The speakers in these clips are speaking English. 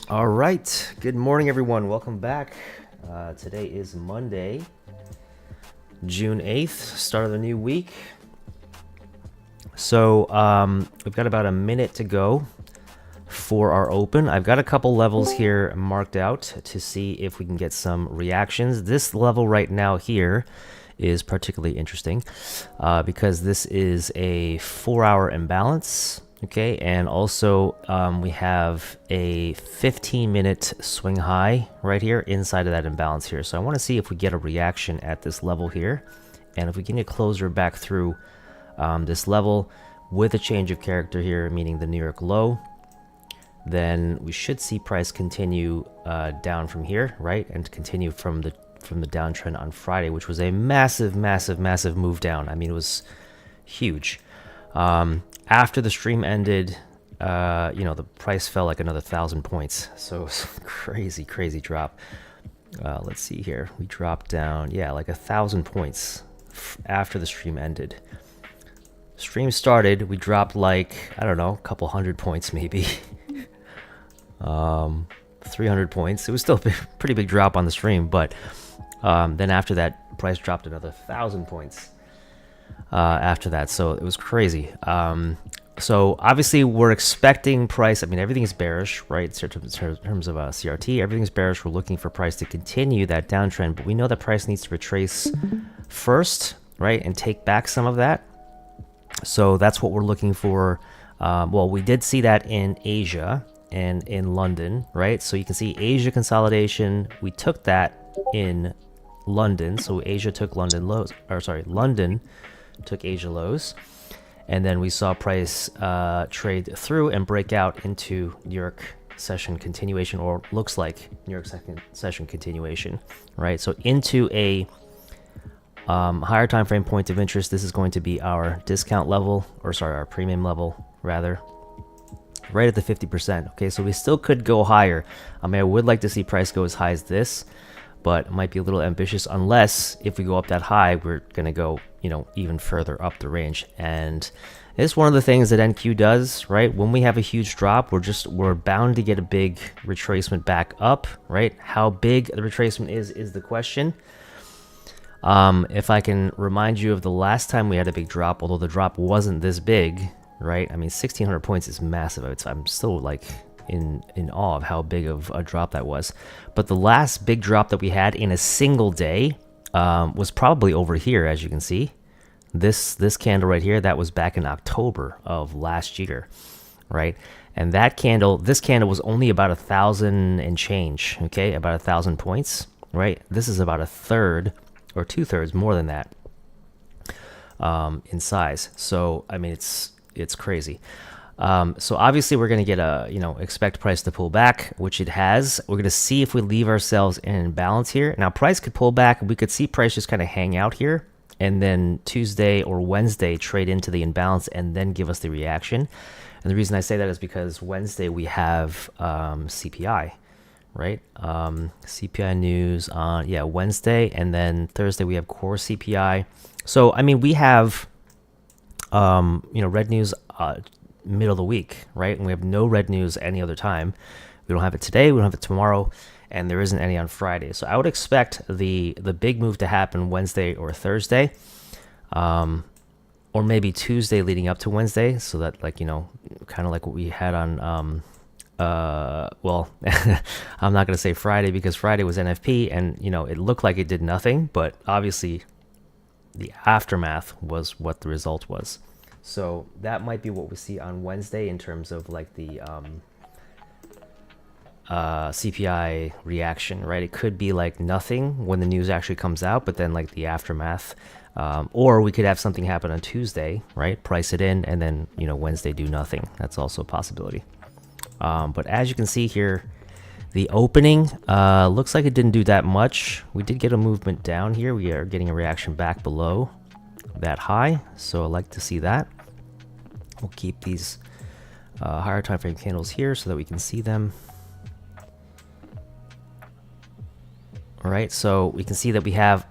All right, good morning everyone, welcome back. Today is Monday, June 8th, start of the new week. So we've got about a minute to go for our open. I've got a couple levels here marked out to see if we can get some reactions. This level right now here is particularly interesting because this is a 4-hour imbalance. Okay, and also we have a 15-minute swing high right here inside of that imbalance here. So I want to see if we get a reaction at this level here, and if we can get closer back through this level with a change of character here, meaning the New York low, then we should see price continue down from here, right, and continue from the downtrend on Friday, which was a massive move down. I mean, it was huge. After the stream ended, the price fell like another 1,000 points. So it was crazy drop. Let's see here. We dropped down, yeah, like 1,000 points after the stream ended. Stream started, we dropped like, I don't know, a couple hundred points maybe. 300 points. It was still a pretty big drop on the stream, but then after that, price dropped another 1,000 points. After that, so it was crazy. So obviously we're expecting price, I mean, everything is bearish, right, in terms of CRT, everything's bearish. We're looking for price to continue that downtrend, but we know that price needs to retrace first, right, and take back some of that. So that's what we're looking for. Well, we did see that in Asia and in London, right? So you can see Asia consolidation, we took that in London, so Asia took London lows, or sorry, London took Asia lows, and then we saw price trade through and break out into New York session continuation, or looks like New York session continuation, right? So into a higher time frame point of interest, this is going to be our discount level, or sorry, our premium level rather, right at the 50%. Okay, so we still could go higher. I mean, I would like to see price go as high as this, but it might be a little ambitious, unless if we go up that high, we're going to go, even further up the range. And it's one of the things that NQ does, right? When we have a huge drop, we're bound to get a big retracement back up, right? How big the retracement is the question. If I can remind you of the last time we had a big drop, although the drop wasn't this big, right? I mean, 1,600 points is massive. I'm still like in awe of how big of a drop that was. But the last big drop that we had in a single day was probably over here, as you can see. This candle right here, that was back in October of last year, right? And this candle was only about 1,000 and change, okay? About 1,000 points, right? This is about a third or 2/3 more than that in size. So, I mean, it's crazy. So obviously we're going to get expect price to pull back, which it has. We're going to see if we leave ourselves in imbalance here. Now price could pull back. We could see price just kind of hang out here, and then Tuesday or Wednesday trade into the imbalance and then give us the reaction. And the reason I say that is because Wednesday we have CPI, right? CPI news on, Wednesday, and then Thursday we have core CPI. So, I mean, we have, red news middle of the week, right? And we have no red news any other time. We don't have it today, we don't have it tomorrow, and there isn't any on Friday. So I would expect the big move to happen Wednesday or Thursday, or maybe Tuesday leading up to Wednesday, so that, like, kind of like what we had on well, I'm not going to say Friday, because Friday was NFP and it looked like it did nothing, but obviously the aftermath was what the result was. So that might be what we see on Wednesday in terms of like the CPI reaction, right? It could be like nothing when the news actually comes out, but then like the aftermath, or we could have something happen on Tuesday, right? Price it in, and then Wednesday do nothing. That's also a possibility. But as you can see here, the opening looks like it didn't do that much. We did get a movement down here. We are getting a reaction back below that high, so I like to see that. We'll keep these higher time frame candles here so that we can see them. All right, so we can see that we have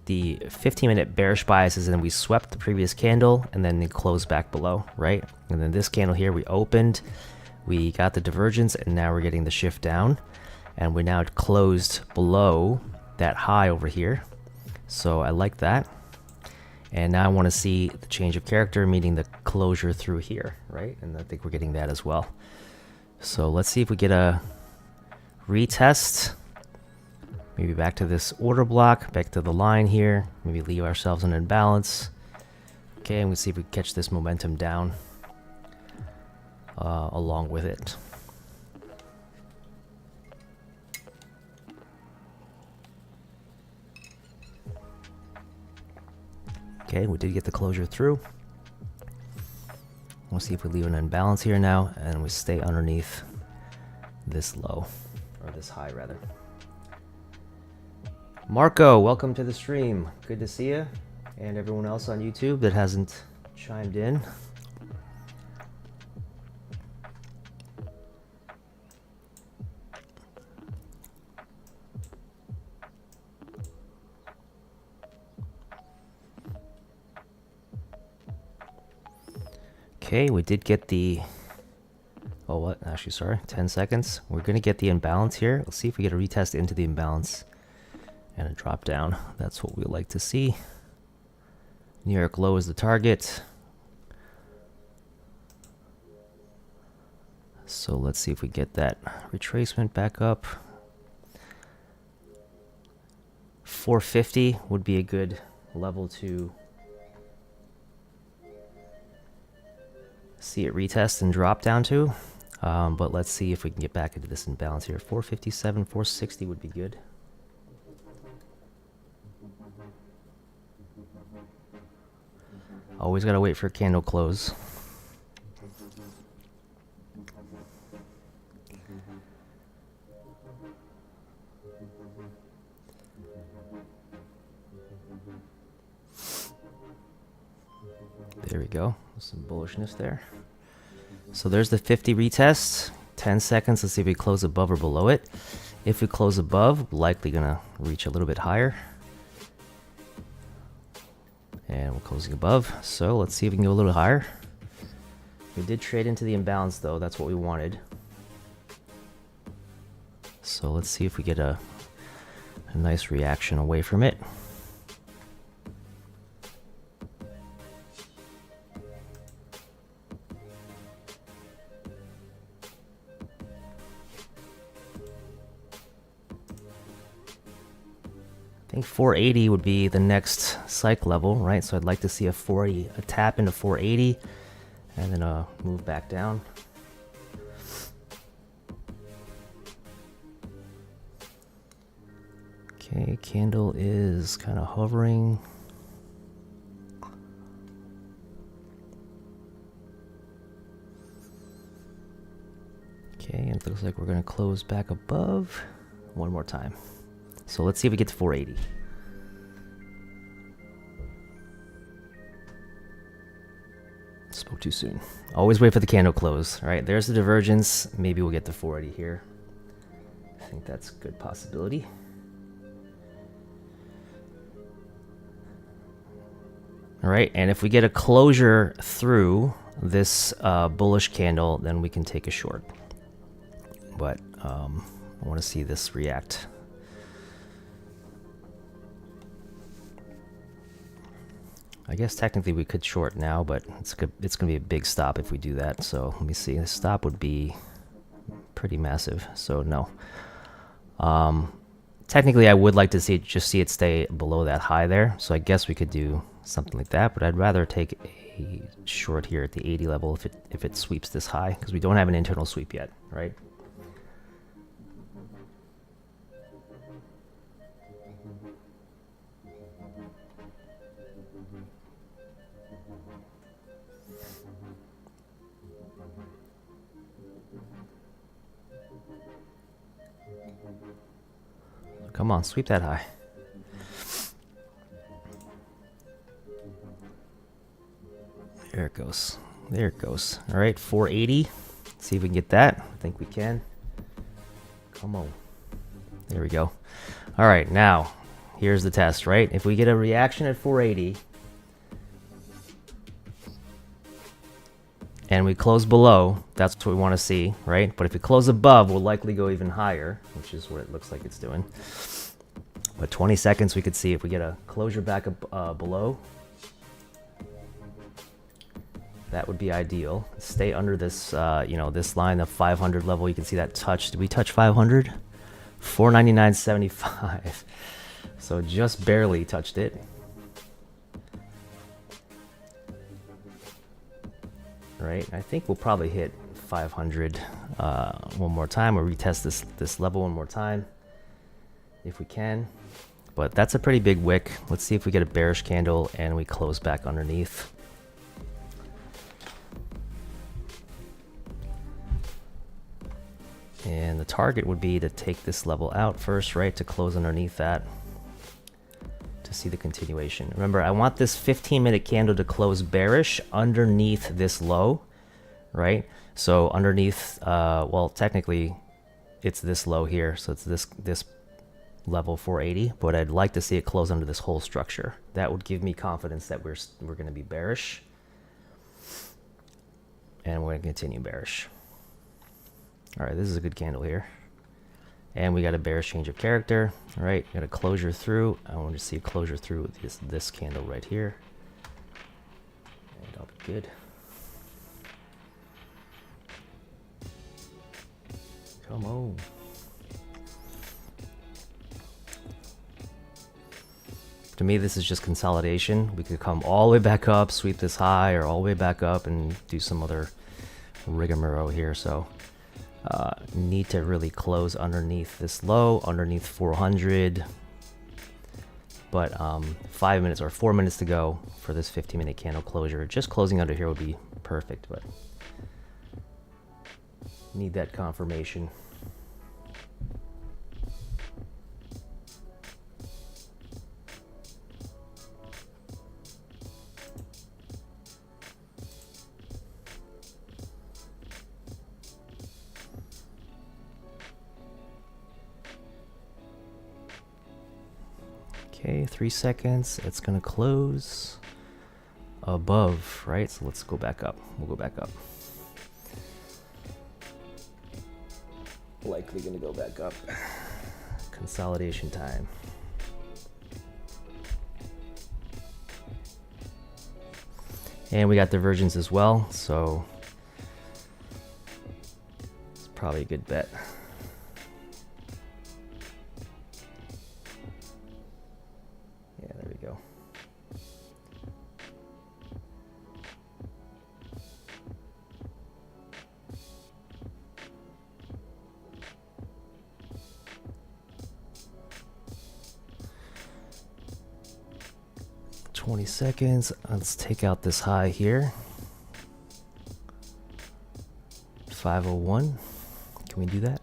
the 15-minute bearish biases, and we swept the previous candle and then it closed back below, right? And then this candle here, we opened, we got the divergence, and now we're getting the shift down, and we now closed below that high over here. So I like that. And now I want to see the change of character, meaning the closure through here, right? And I think we're getting that as well. So let's see if we get a retest. Maybe back to this order block, back to the line here. Maybe leave ourselves an imbalance. Okay, and we'll see if we catch this momentum down along with it. Okay, we did get the closure through. We'll see if we leave an imbalance here now, and we stay underneath this low, or this high rather. Marco, welcome to the stream. Good to see you, and everyone else on YouTube that hasn't chimed in. Okay, we did get the, oh what, actually sorry, 10 seconds. We're gonna get the imbalance here. Let's see if we get a retest into the imbalance and a drop down. That's what we like to see. New York low is the target. So let's see if we get that retracement back up. 450 would be a good level to see it retest and drop down to. But let's see if we can get back into this imbalance here. 457, 460 would be good. Always gotta wait for a candle close. There we go. Some bullishness there. So there's the 50 retest. 10 seconds. Let's see if we close above or below it. If we close above, likely gonna reach a little bit higher. And we're closing above. So let's see if we can go a little higher. We did trade into the imbalance though. That's what we wanted. So let's see if we get a nice reaction away from it. I think 480 would be the next cycle level, right? So I'd like to see a 480, a tap into 480, and then a move back down. Okay, candle is kind of hovering. Okay, and it looks like we're gonna close back above one more time. So let's see if we get to 480. Spoke too soon. Always wait for the candle close. All right, there's the divergence. Maybe we'll get to 480 here. I think that's a good possibility. All right, and if we get a closure through this bullish candle, then we can take a short. But I want to see this react. I guess technically we could short now, but it's going to be a big stop if we do that. So let me see. The stop would be pretty massive. So no. Technically, I would like to see it stay below that high there. So I guess we could do something like that. But I'd rather take a short here at the 80 level if it sweeps this high, because we don't have an internal sweep yet, right? Come on, sweep that high. There it goes. There it goes. All right, 480. Let's see if we can get that. I think we can. Come on. There we go. All right, now here's the test, right? If we get a reaction at 480 and we close below, that's what we want to see, right? But if we close above, we'll likely go even higher, which is what it looks like it's doing. But 20 seconds, we could see if we get a closure back up below, that would be ideal. Stay under this, you know, this line of 500 level. You can see that touch. Did we touch 500? 499.75. So just barely touched it. Right. I think we'll probably hit 500 one more time, or retest this level one more time if we can. But that's a pretty big wick. Let's see if we get a bearish candle and we close back underneath. And the target would be to take this level out first, right? To close underneath that to see the continuation. Remember, I want this 15-minute candle to close bearish underneath this low, right? So underneath, well, technically it's this low here. So it's this level 480, but I'd like to see it close under this whole structure. That would give me confidence that we're going to be bearish, and we're going to continue bearish. All right, this is a good candle here, and we got a bearish change of character. All right, got a closure through. I want to see a closure through this candle right here, and I'll be good. Come on. To me, this is just consolidation. We could come all the way back up, sweep this high, or all the way back up and do some other rigmarole here. So need to really close underneath this low, underneath 400. But 5 minutes or 4 minutes to go for this 15-minute candle closure. Just closing under here would be perfect, but need that confirmation. Okay, 3 seconds. It's gonna close above, right? So let's go back up. We'll go back up. Likely gonna go back up. Consolidation time. And we got divergence as well, so it's probably a good bet. Yeah, there we go. Seconds. Let's take out this high here. 501. Can we do that?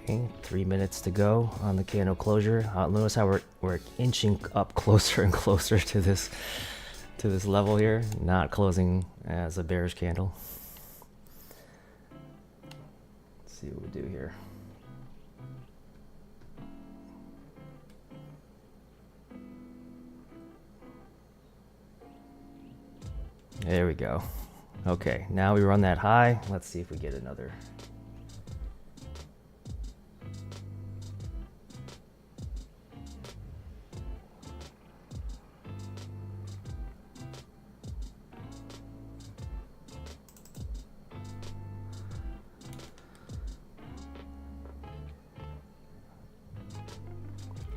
Okay, 3 minutes to go on the candle closure. Notice how we're inching up closer and closer to this level here, not closing as a bearish candle. Let's see what we do here. There we go. Okay, now we run that high. Let's see if we get another.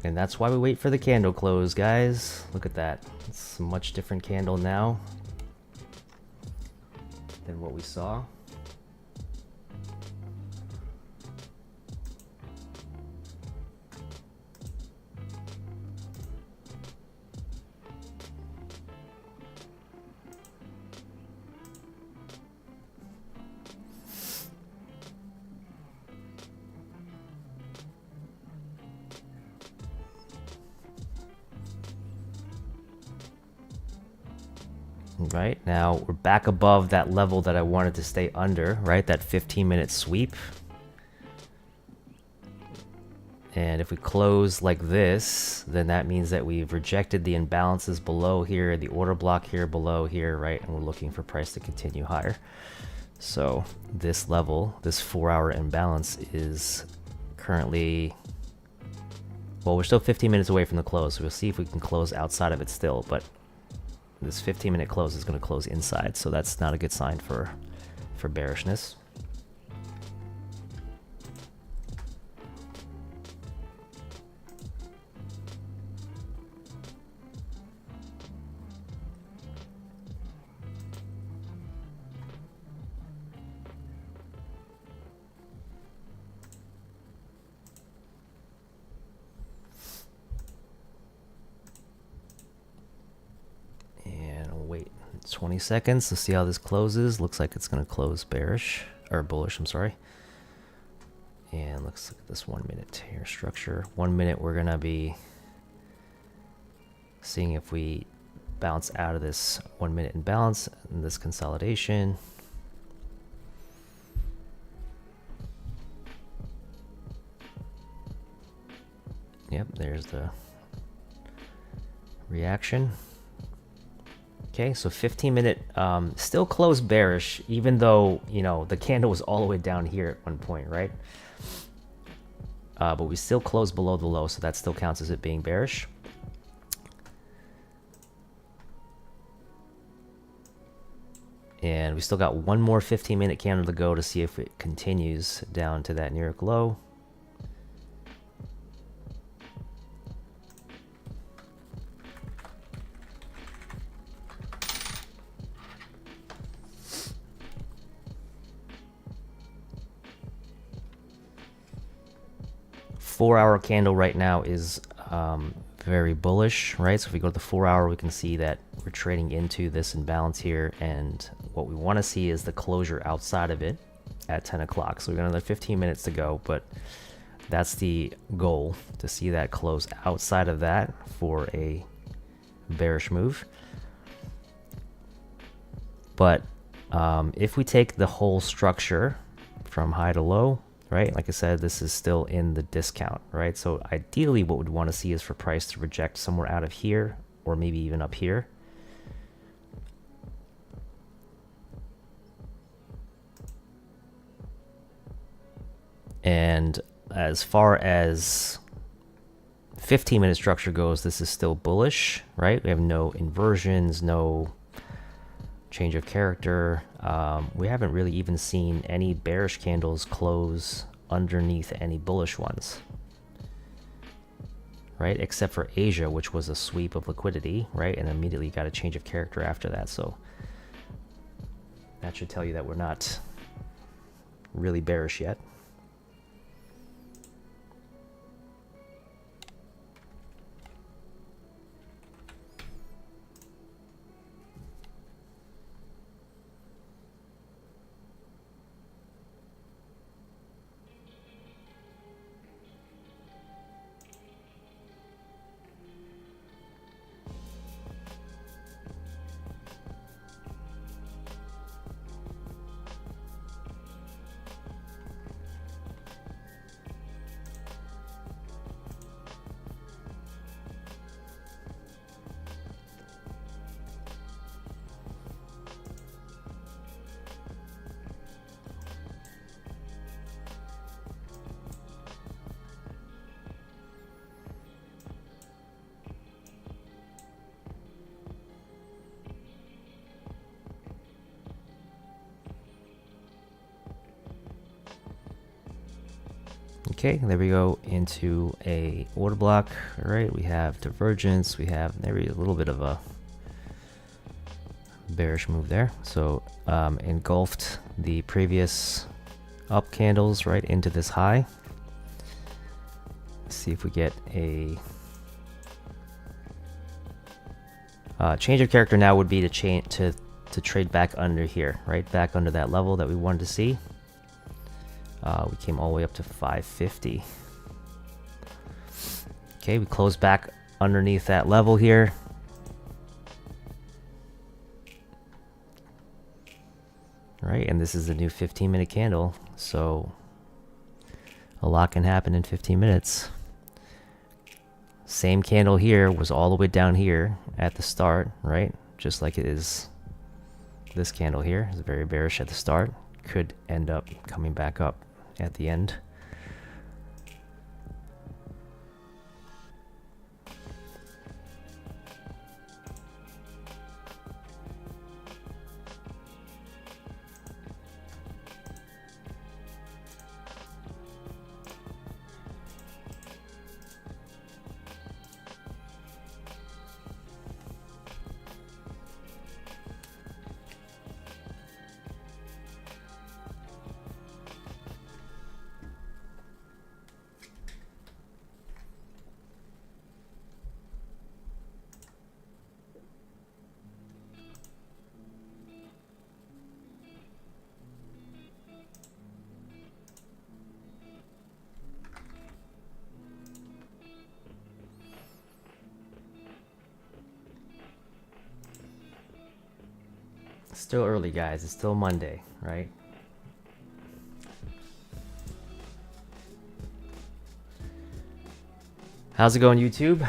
And that's why we wait for the candle close, guys. Look at that. It's a much different candle now than what we saw. Right now we're back above that level that I wanted to stay under, right? That 15-minute sweep. And if we close like this, then that means that we've rejected the imbalances below here, the order block here, below here, right? And we're looking for price to continue higher. So this level, this 4-hour imbalance is currently, well, we're still 15 minutes away from the close. So we'll see if we can close outside of it still, but this 15-minute close is going to close inside. So that's not a good sign for bearishness. And I'll wait 20 seconds to see how this closes. Looks like it's going to close bearish, or bullish, I'm sorry. And let's look at this 1 minute here structure. 1 minute, we're going to be seeing if we bounce out of this 1 minute imbalance and this consolidation. Yep, there's the reaction. Okay, so 15-minute still closed bearish, even though, you know, the candle was all the way down here at one point, right? But we still closed below the low, so that still counts as it being bearish. And we still got one more 15-minute candle to go to see if it continues down to that near low. Four-hour candle right now is very bullish, right? So if we go to the 4-hour, we can see that we're trading into this imbalance here, and what we want to see is the closure outside of it at 10 o'clock. So we've got another 15 minutes to go, but that's the goal, to see that close outside of that for a bearish move. But if we take the whole structure from high to low, right? Like I said, this is still in the discount, right? So ideally what we'd want to see is for price to reject somewhere out of here, or maybe even up here. And as far as 15-minute structure goes, this is still bullish, right? We have no inversions, no change of character. We haven't really even seen any bearish candles close underneath any bullish ones, right? Except for Asia, which was a sweep of liquidity, right? And immediately got a change of character after that. So that should tell you that we're not really bearish yet. Okay, there we go into a order block. All right, we have divergence. We have maybe a little bit of a bearish move there. So engulfed the previous up candles right into this high. Let's see if we get a change of character. Now would be to trade back under here, right? Back under that level that we wanted to see. We came all the way up to 550. Okay, we closed back underneath that level here. And this is the new 15-minute candle, so a lot can happen in 15 minutes. Same candle here was all the way down here at the start, right? Just like it is this candle here. It's very bearish at the start. Could end up coming back up at the end. Still early, guys. It's still Monday, right? How's it going, YouTube?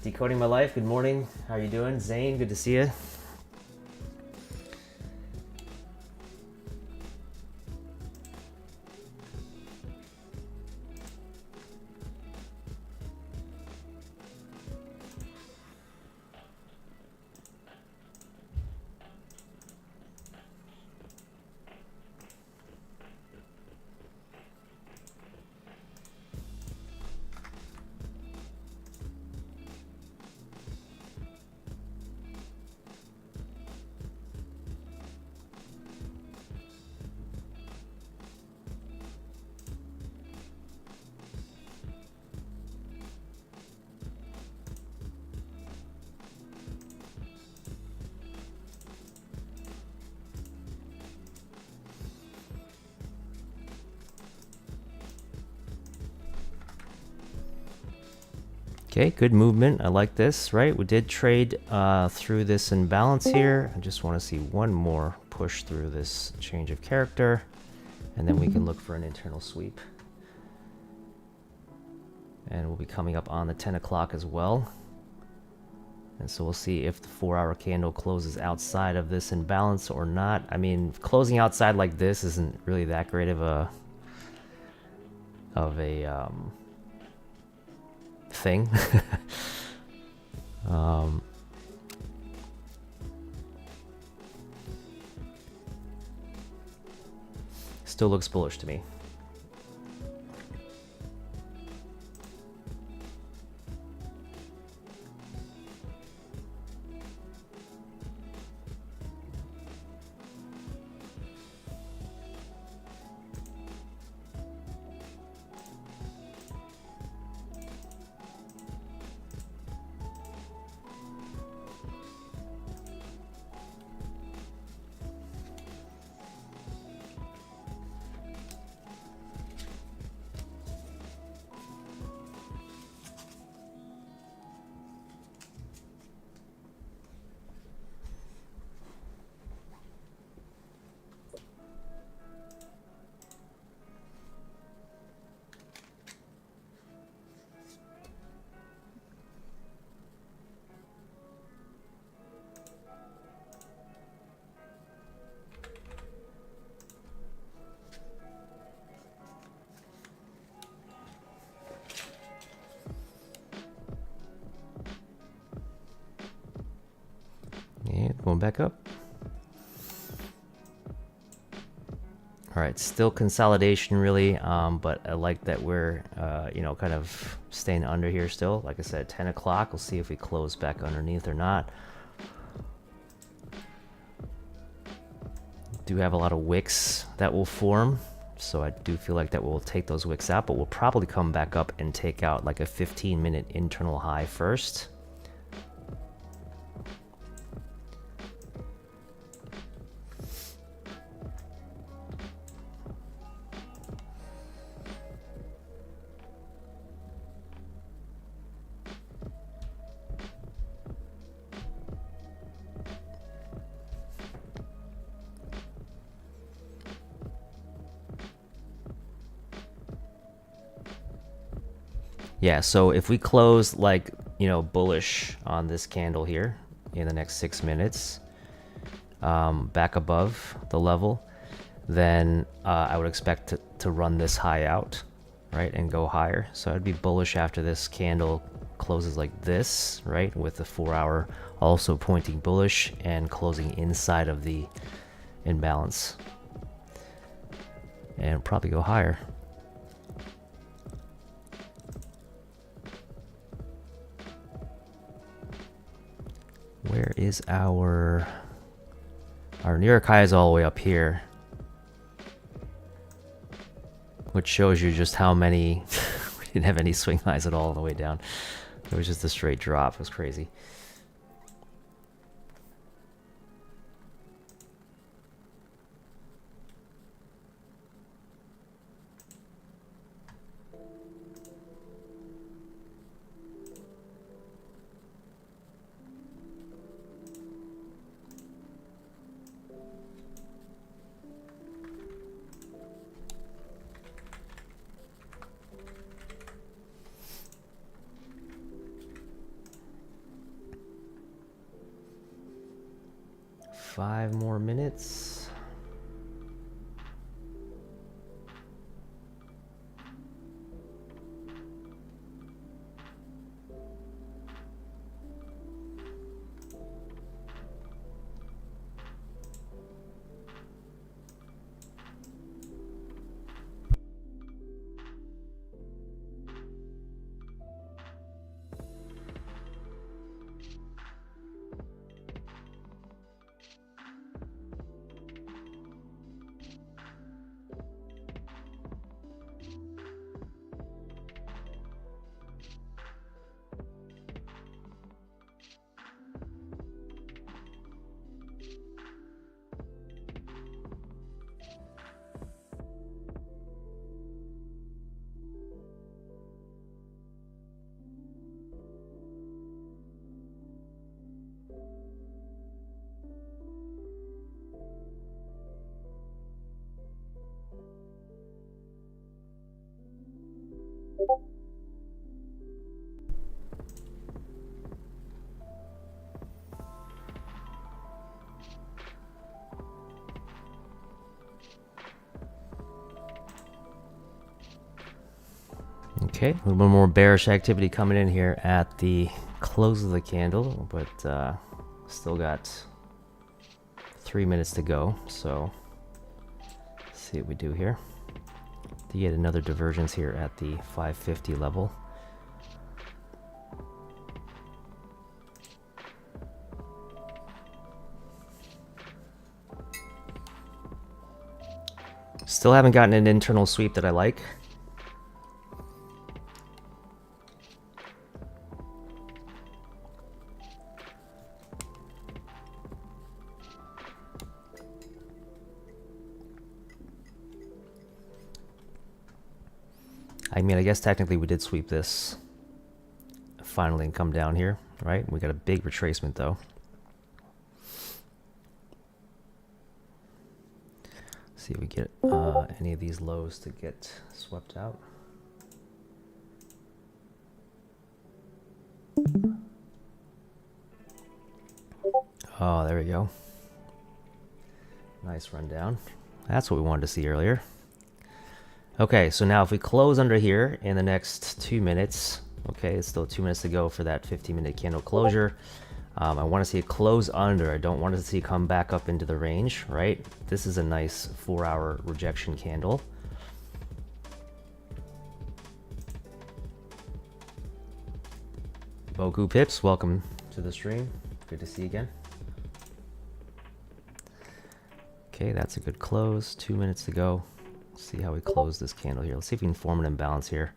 Decoding My Life, good morning. How are you doing? Zane, good to see you. Okay, good movement. I like this, right? We did trade through this imbalance here. I just want to see one more push through this change of character, and then we can look for an internal sweep. And we'll be coming up on the 10 o'clock as well. And so we'll see if the 4-hour candle closes outside of this imbalance or not. I mean, closing outside like this isn't really that great of a thing. Still looks bullish to me. Going back up. All right, still consolidation really, but I like that we're, you know, kind of staying under here still. Like I said, 10 o'clock. We'll see if we close back underneath or not. Do have a lot of wicks that will form, so I do feel like that will take those wicks out, but we'll probably come back up and take out like a 15-minute internal high first. Yeah, so if we close like, bullish on this candle here in the next 6 minutes, back above the level, then I would expect to run this high out, right, and go higher. So I'd be bullish after this candle closes like this, right, with the 4-hour also pointing bullish and closing inside of the imbalance, and probably go higher. Where is our New York high is all the way up here, which shows you just how many we didn't have any swing highs at all on the way down. It was just a straight drop. It was crazy. Five more minutes. Okay, a little bit more bearish activity coming in here at the close of the candle, but still got 3 minutes to go. So let's see what we do here. To get another divergence here at the 550 level. Still haven't gotten an internal sweep that I like. I mean, I guess technically we did sweep this finally and come down here, right? We got a big retracement though. See if we get any of these lows to get swept out. Oh, there we go. Nice rundown. That's what we wanted to see earlier. Okay, so now if we close under here in the next 2 minutes, okay, it's still 2 minutes to go for that 15-minute candle closure. I want to see it close under. I don't want to see it come back up into the range, right? This is a nice 4-hour rejection candle. Boku Pips, welcome to the stream. Good to see you again. Okay, that's a good close. 2 minutes to go. Let's see how we close this candle here. Let's see if we can form an imbalance here.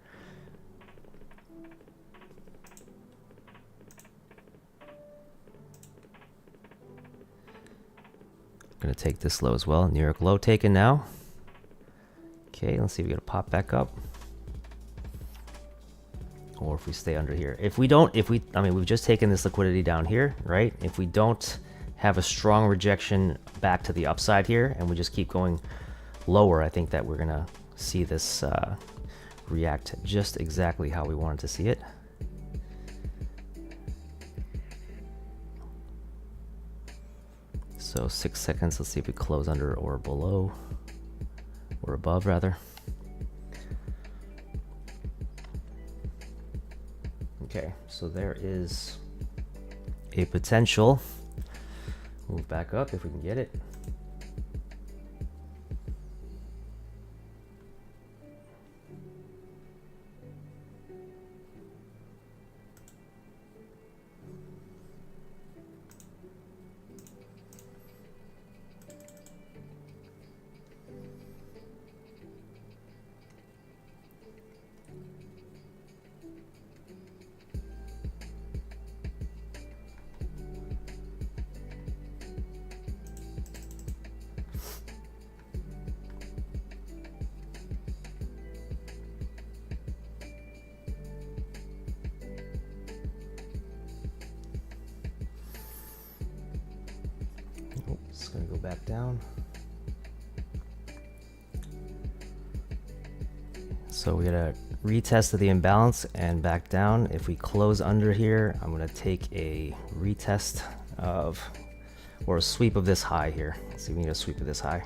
Gonna take this low as well. New York low taken now. Okay, let's see if we gotta pop back up. Or if we stay under here. If we don't, I mean, we've just taken this liquidity down here, right? If we don't have a strong rejection back to the upside here and we just keep going lower, I think that we're gonna see this react just exactly how we wanted to see it. So 6 seconds, let's see if we close under or below, or above rather. Okay, so there is a potential move back up if we can get it. It's going to go back down. So we got a retest of the imbalance and back down. If we close under here, I'm going to take a retest of, or a sweep of this high here. Let's see if we can get a sweep of this high.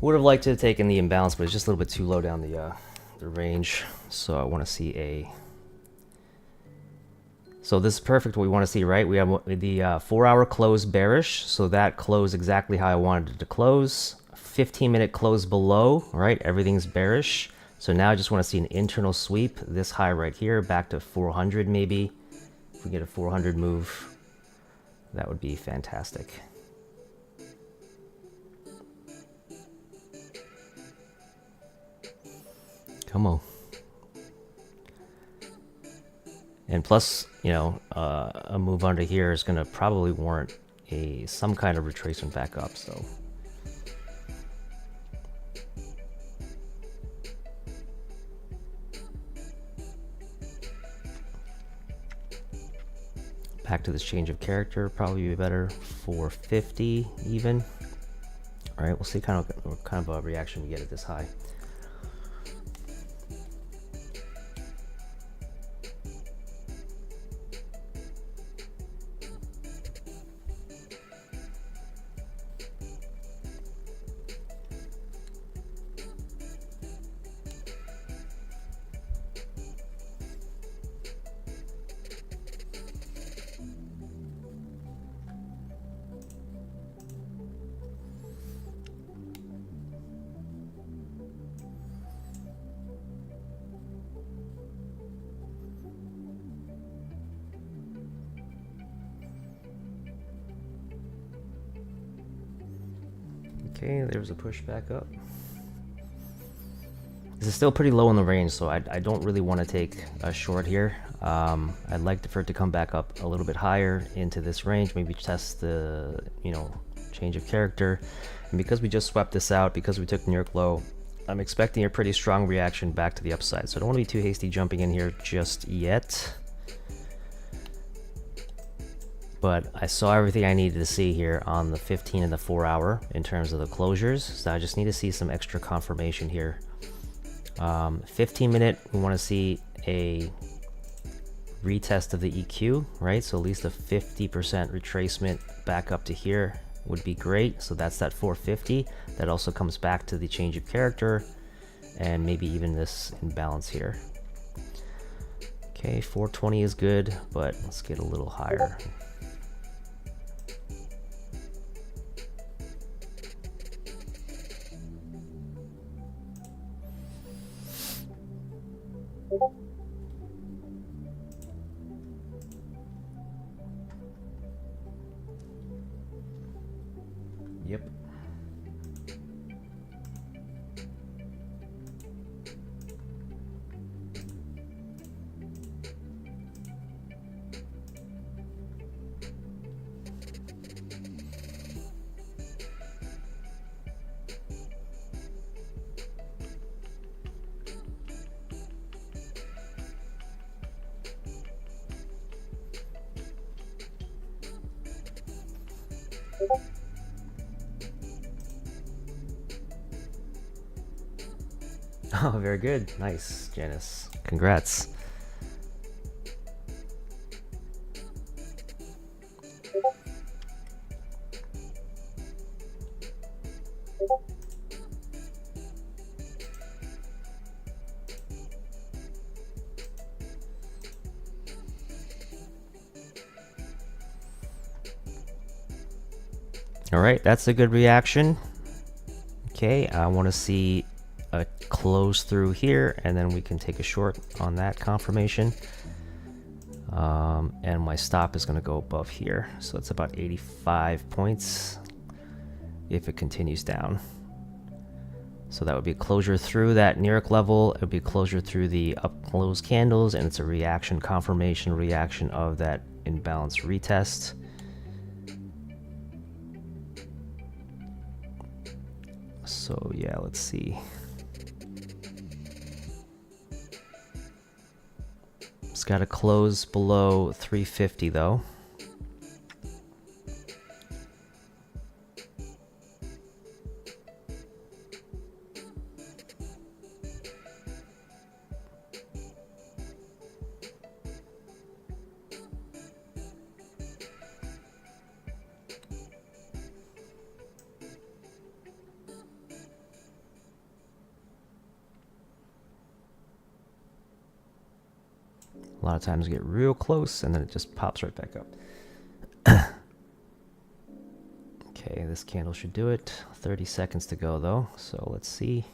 Would have liked to have taken the imbalance, but it's just a little bit too low down the range. So I want to see a, so this is perfect what we want to see, right? We have the 4-hour close bearish, so that closed exactly how I wanted it to close. 15-minute close below, right? Everything's bearish. So now I just want to see an internal sweep, this high right here, back to 400 maybe. If we get a 400 move, that would be fantastic. Come on. And plus, you know, a move under here is going to probably warrant some kind of retracement back up. So back to this change of character, probably be better. 450 even. All right, we'll see kind of a reaction we get at this high. Okay, there's a push back up. This is still pretty low in the range, so I don't really want to take a short here. I'd like for it to come back up a little bit higher into this range, maybe test the, you know, change of character. And because we just swept this out, because we took New York low, I'm expecting a pretty strong reaction back to the upside. So I don't want to be too hasty jumping in here just yet. But I saw everything I needed to see here on the 15 and the 4-hour in terms of the closures. So I just need to see some extra confirmation here. 15-minute, we want to see a retest of the EQ, right? So at least a 50% retracement back up to here would be great. So that's that 450. That also comes back to the change of character and maybe even this imbalance here. Okay, 420 is good, but let's get a little higher. Yep. Oh, very good. Nice, Janice. Congrats. All right, that's a good reaction. Okay, I want to see a close through here, and then we can take a short on that confirmation. And my stop is going to go above here, so it's about 85 points if it continues down. So that would be closure through that Nearic level. It would be closure through the up close candles, and it's a reaction, confirmation reaction of that imbalance retest. So yeah, let's see. It's got to close below 350 though. A lot of times get real close and then it just pops right back up. Okay, this candle should do it. 30 seconds to go though, so let's see.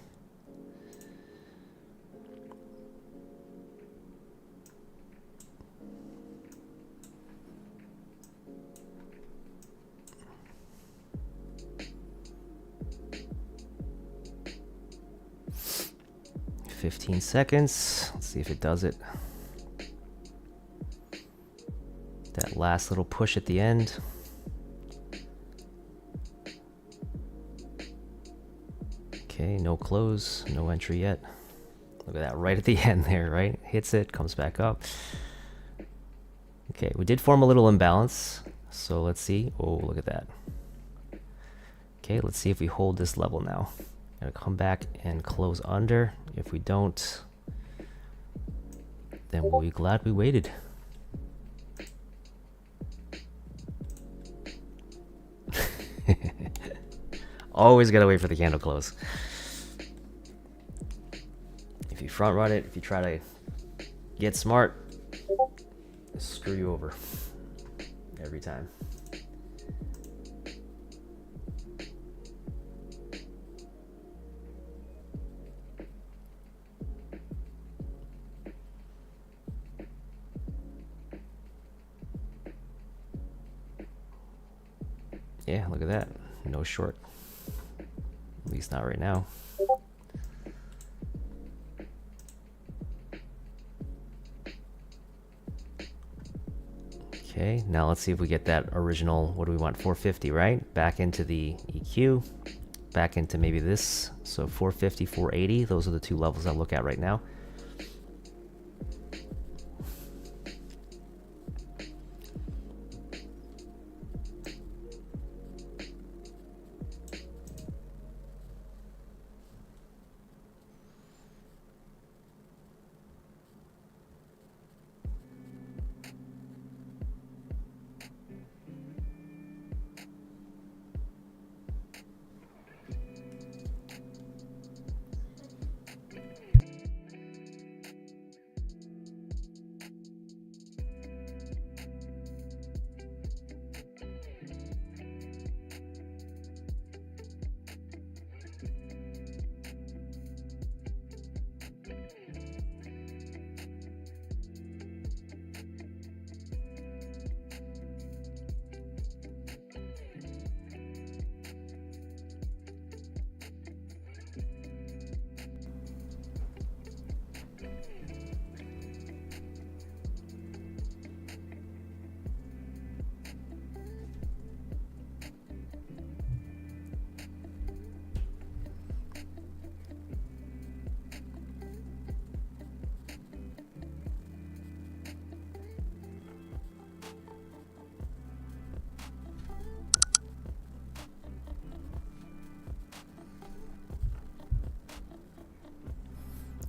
$15 seconds. Let's see if it does it. That last little push at the end. Okay, no close, no entry yet. Look at that right at the end there, right? Hits it, comes back up. Okay, we did form a little imbalance. So let's see. Oh, look at that. Okay, let's see if we hold this level now. Gonna come back and close under. If we don't, then we'll be glad we waited. Always gotta wait for the candle close. If you front run it, if you try to get smart, screw you over every time. Yeah, look at that. No short. At least not right now. Okay, now let's see if we get that original, what do we want, 450, right? Back into the EQ, back into maybe this. So 450, 480, those are the two levels I look at right now.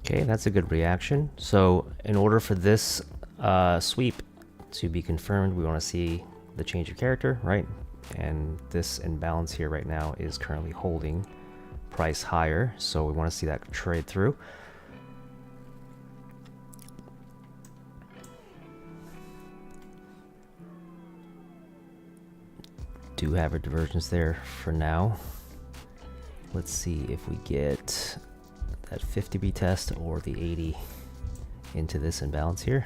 Okay, that's a good reaction. So in order for this sweep to be confirmed, we want to see the change of character, right? And this imbalance here right now is currently holding price higher, so we want to see that trade through. Do have a divergence there for now. Let's see if we get that 50 retest or the 80 into this imbalance here.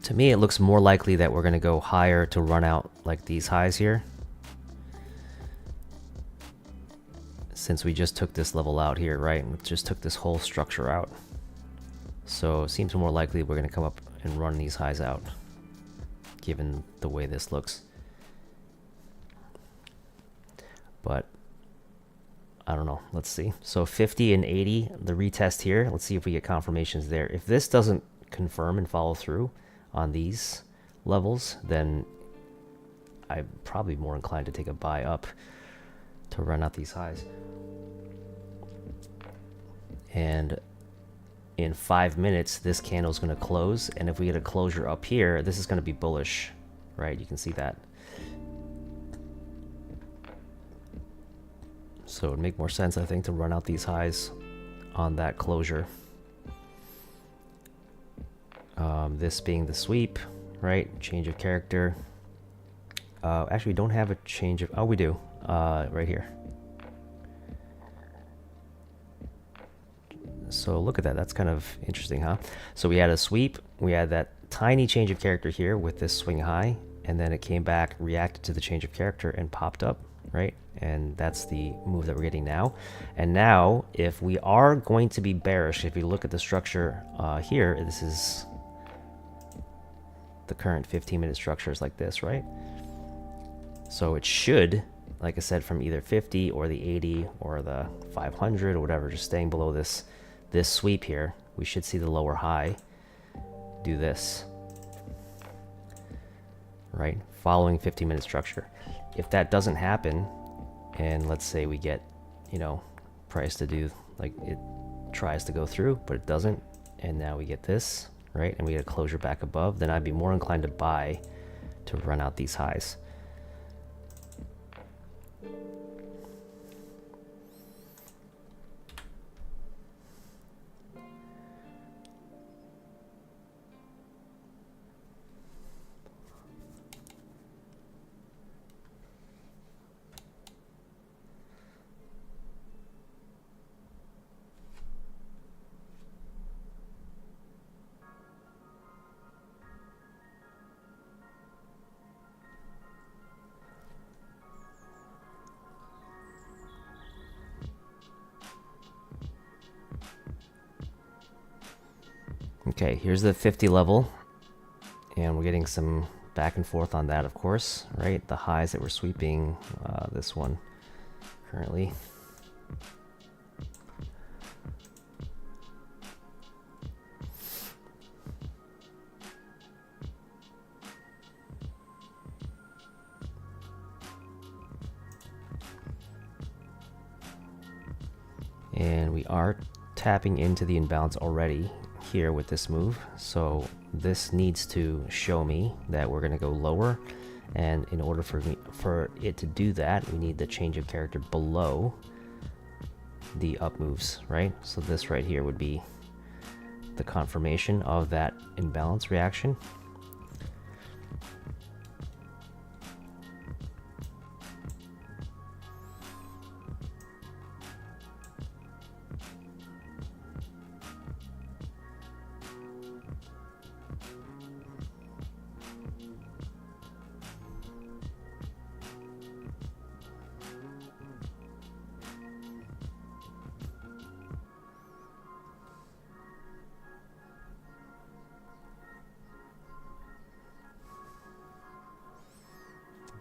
To me, it looks more likely that we're going to go higher to run out like these highs here, since we just took this level out here, right? We just took this whole structure out. So it seems more likely we're going to come up and run these highs out, given the way this looks. But I don't know. Let's see. So 50 and 80, the retest here. Let's see if we get confirmations there. If this doesn't confirm and follow through on these levels, then I'm probably more inclined to take a buy up to run out these highs. And in 5 minutes, this candle is going to close, and if we get a closure up here, this is going to be bullish, right? You can see that. So it would make more sense, I think, to run out these highs on that closure. This being the sweep, right? Change of character. Actually, we don't have a change of... Oh, we do. Right here. So look at that. That's kind of interesting, huh? So we had a sweep. We had that tiny change of character here with this swing high. And then it came back, reacted to the change of character, and popped up, right? And that's the move that we're getting now. And now, if we are going to be bearish, if you look at the structure here, this is the current 15-minute structure is like this, right? So it should, like I said, from either 50 or the 80 or the 500 or whatever, just staying below this sweep here, we should see the lower high do this, right? Following 15-minute structure. If that doesn't happen, and let's say we get, you know, price to do, like it tries to go through, but it doesn't, and now we get this, right? And we get a closure back above, then I'd be more inclined to buy to run out these highs. Okay, here's the 50 level, and we're getting some back and forth on that, of course, right? The highs that we're sweeping, this one currently. And we are tapping into the imbalance already here with this move, so this needs to show me that we're going to go lower, and in order for it to do that, we need the change of character below the up moves, right? So this right here would be the confirmation of that imbalance reaction.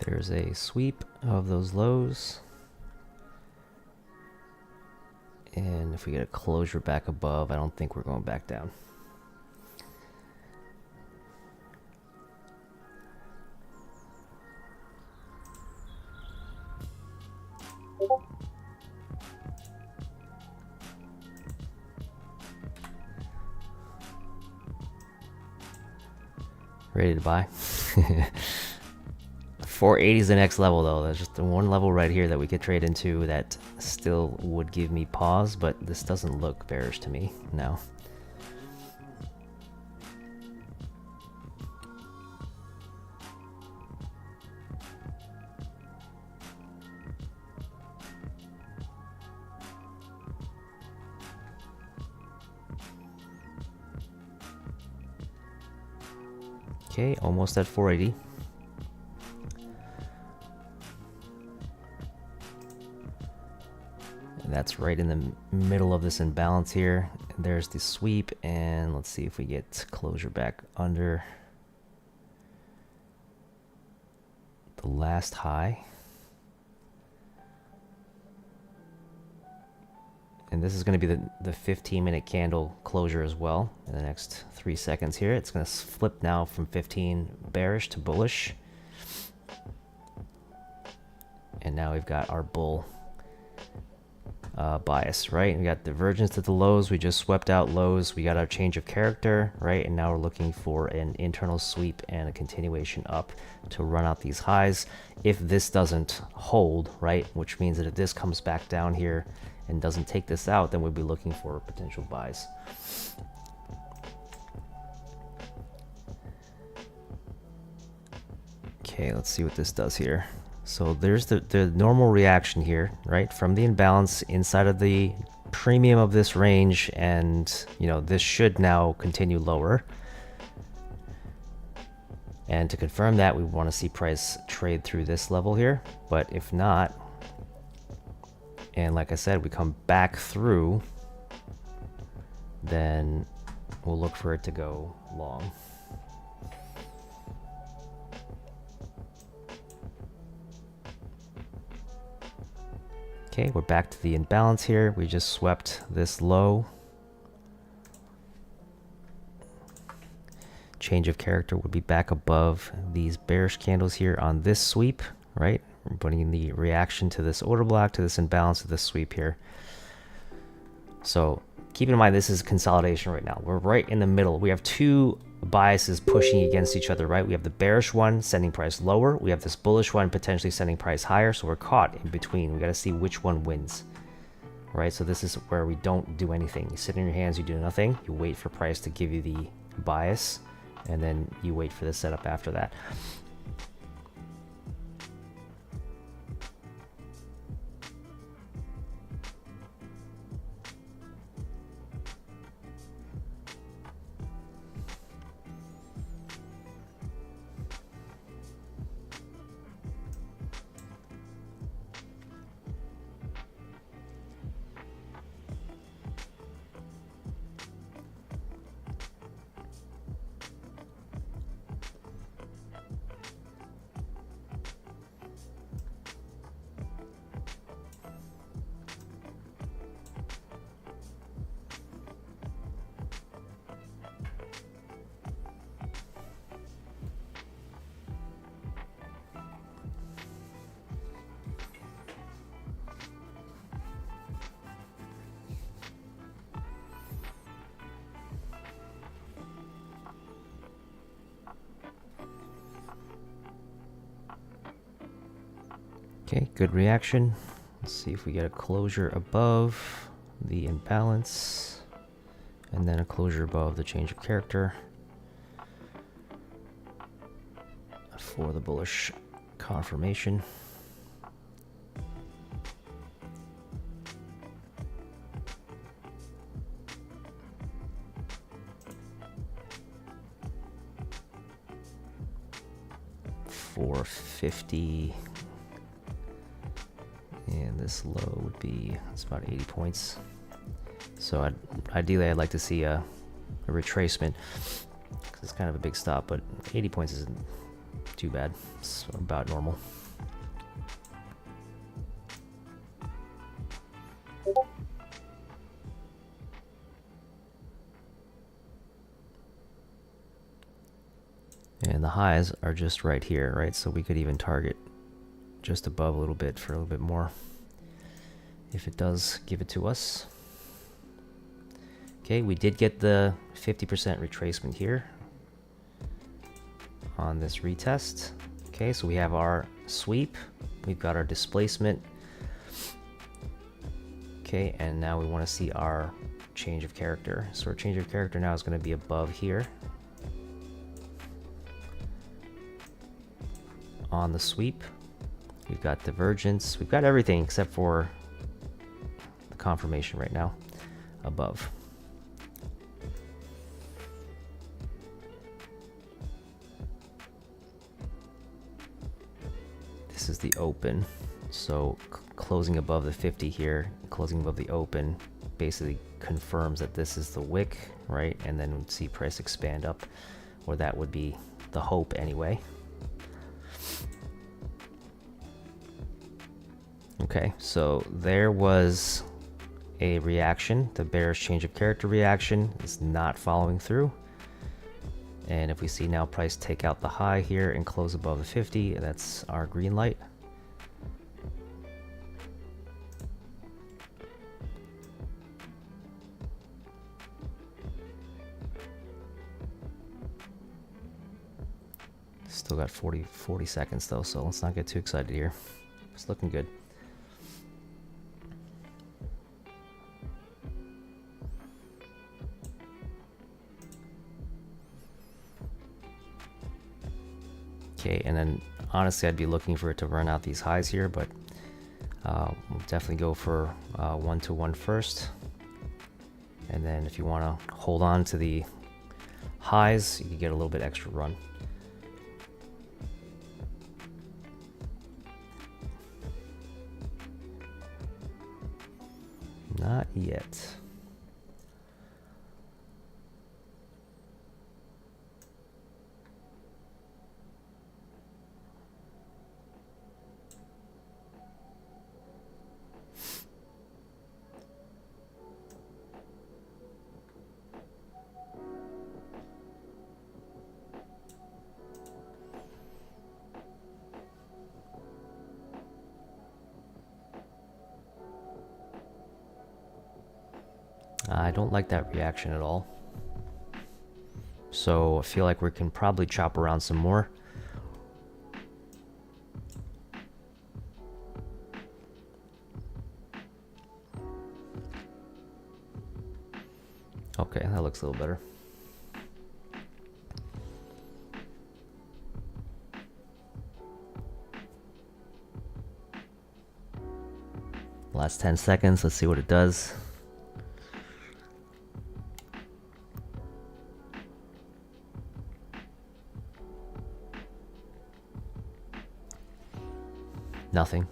There's a sweep of those lows. And if we get a closure back above, I don't think we're going back down. Ready to buy. 480 is the next level though. There's just the one level right here that we could trade into that still would give me pause, but this doesn't look bearish to me now. Okay, almost at 480. And that's right in the middle of this imbalance here. And there's the sweep, and let's see if we get closure back under the last high. And this is going to be the 15-minute candle closure as well in the next 3 seconds here. It's going to flip now from 15 bearish to bullish. And now we've got our bull bias, right? We got divergence at the lows. We just swept out lows. We got our change of character, right? And now we're looking for an internal sweep and a continuation up to run out these highs. If this doesn't hold, right, which means that if this comes back down here and doesn't take this out, then we'll be looking for potential buys. Okay, let's see what this does here. So there's the normal reaction here, right, from the imbalance inside of the premium of this range, and you know, this should now continue lower. And to confirm that, we want to see price trade through this level here, but if not, and like I said, we come back through, then we'll look for it to go long. Okay, we're back to the imbalance here. We just swept this low. Change of character would be back above these bearish candles here on this sweep, right? We're putting the reaction to this order block, to this imbalance, to this sweep here. So keep in mind, this is consolidation right now. We're right in the middle. We have two biases pushing against each other, right? We have the bearish one sending price lower. We have this bullish one potentially sending price higher. So we're caught in between. We got to see which one wins, right? So this is where we don't do anything. You sit in your hands, you do nothing. You wait for price to give you the bias, and then you wait for the setup after that. Okay, good reaction. Let's see if we get a closure above the imbalance, and then a closure above the change of character for the bullish confirmation. $450. And this low would be, it's about 80 points. So ideally I'd like to see a retracement, because it's kind of a big stop, but 80 points isn't too bad. It's about normal. And the highs are just right here, right? So we could even target just above a little bit for a little bit more. if it does give it to us. Okay, we did get the 50% retracement here on this retest. Okay, so we have our sweep, we've got our displacement. Okay, and now we want to see our change of character. So our change of character now is going to be above here on the sweep. We've got divergence, we've got everything except for the confirmation right now above. This is the open, so closing above the 50 here, closing above the open basically confirms that this is the wick, right? And then we'd see price expand up, or that would be the hope anyway. Okay, so there was a reaction. The bearish change of character reaction is not following through. And if we see now price take out the high here and close above the 50, that's our green light. Still got 40 seconds though, so let's not get too excited here. It's looking good. Okay, and then honestly, I'd be looking for it to run out these highs here, but we'll definitely go for 1-to-1 first. And then if you want to hold on to the highs, you can get a little bit extra run. Not yet. I don't like that reaction at all. So I feel like we can probably chop around some more. Okay, that looks a little better. Last 10 seconds, let's see what it does. Nothing.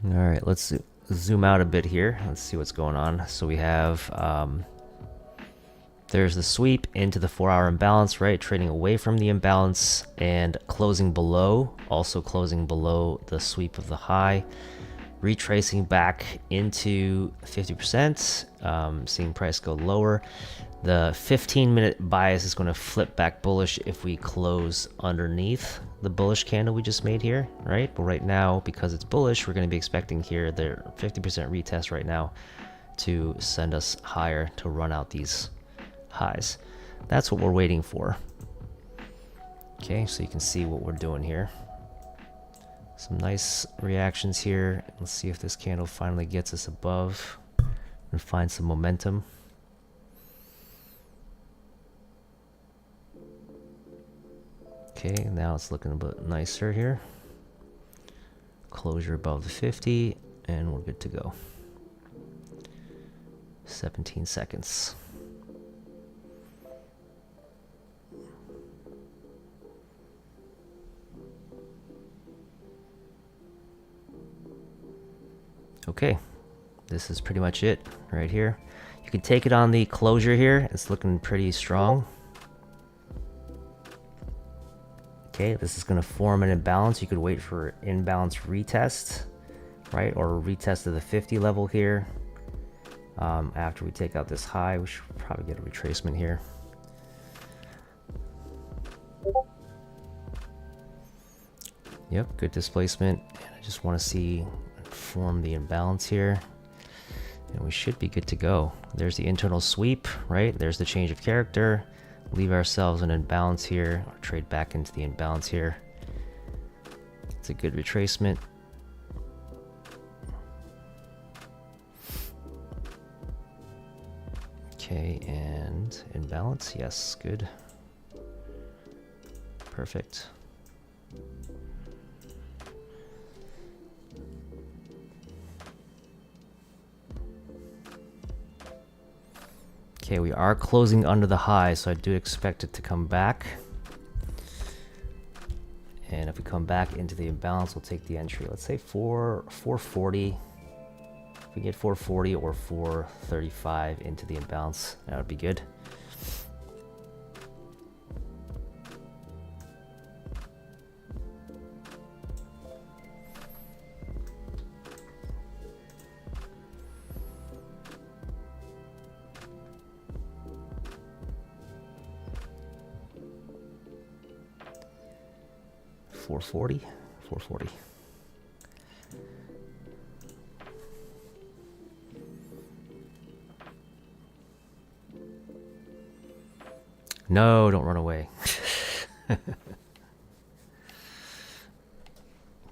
All right, let's zoom out a bit here. Let's see what's going on. So we have, there's the sweep into the 4-hour imbalance, right? Trading away from the imbalance and closing below, also closing below the sweep of the high, retracing back into 50%, seeing price go lower. The 15-minute bias is going to flip back bullish if we close underneath the bullish candle we just made here, right? But right now, because it's bullish, we're going to be expecting here the 50% retest right now to send us higher to run out these highs. That's what we're waiting for. Okay, so you can see what we're doing here. Some nice reactions here. Let's see if this candle finally gets us above and find some momentum. Okay, now it's looking a bit nicer here. Closure above the 50, and we're good to go. 17 seconds. Okay, this is pretty much it right here. You can take it on the closure here. It's looking pretty strong. Okay, this is going to form an imbalance. You could wait for imbalance retest, right? Or a retest of the 50 level here. After we take out this high, we should probably get a retracement here. Yep, good displacement. And I just want to see form the imbalance here. And we should be good to go. There's the internal sweep, right? There's the change of character. Leave ourselves an imbalance here, or trade back into the imbalance here. It's a good retracement. Okay, and imbalance, yes, good. Perfect. Okay, we are closing under the high, so I do expect it to come back. And if we come back into the imbalance, we'll take the entry. Let's say 440. If we get 440 or 435 into the imbalance, that would be good. $440. No, don't run away.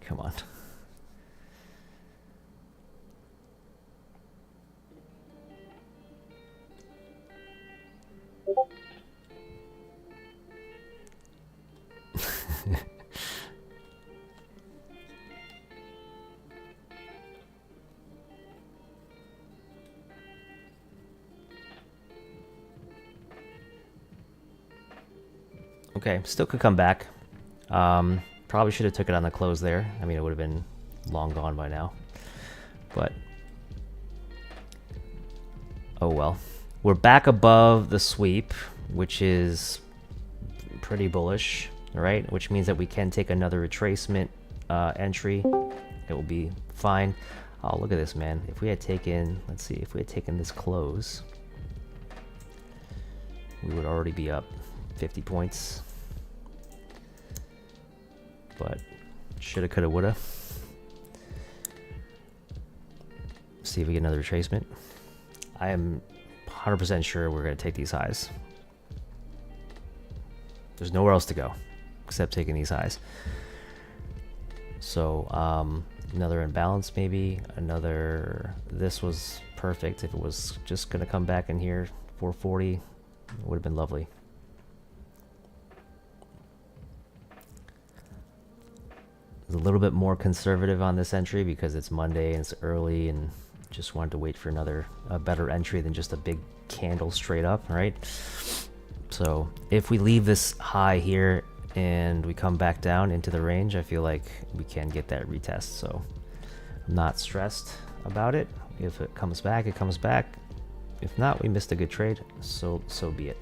Come on. Okay, still could come back. Probably should have took it on the close there. I mean, it would have been long gone by now. But oh well. We're back above the sweep, which is pretty bullish, right? Which means that we can take another retracement entry. It will be fine. Oh, look at this, man. If we had taken, let's see, if we had taken this close, we would already be up 50 points. But shoulda, coulda, woulda. See if we get another retracement. I am 100% sure we're going to take these highs. There's nowhere else to go except taking these highs. So another imbalance maybe. Another, this was perfect. If it was just going to come back in here, 440, it would have been lovely. A little bit more conservative on this entry because it's Monday and it's early, and just wanted to wait for a better entry than just a big candle straight up, right? So if we leave this high here and we come back down into the range, I feel like we can get that retest. So I'm not stressed about it. If it comes back, it comes back. If not, we missed a good trade. So be it.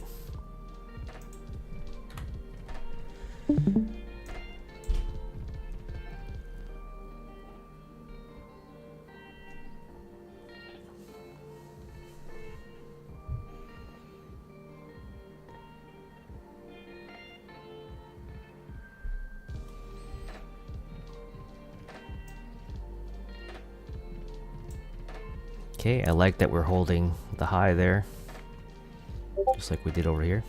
Okay, I like that we're holding the high there, just like we did over here.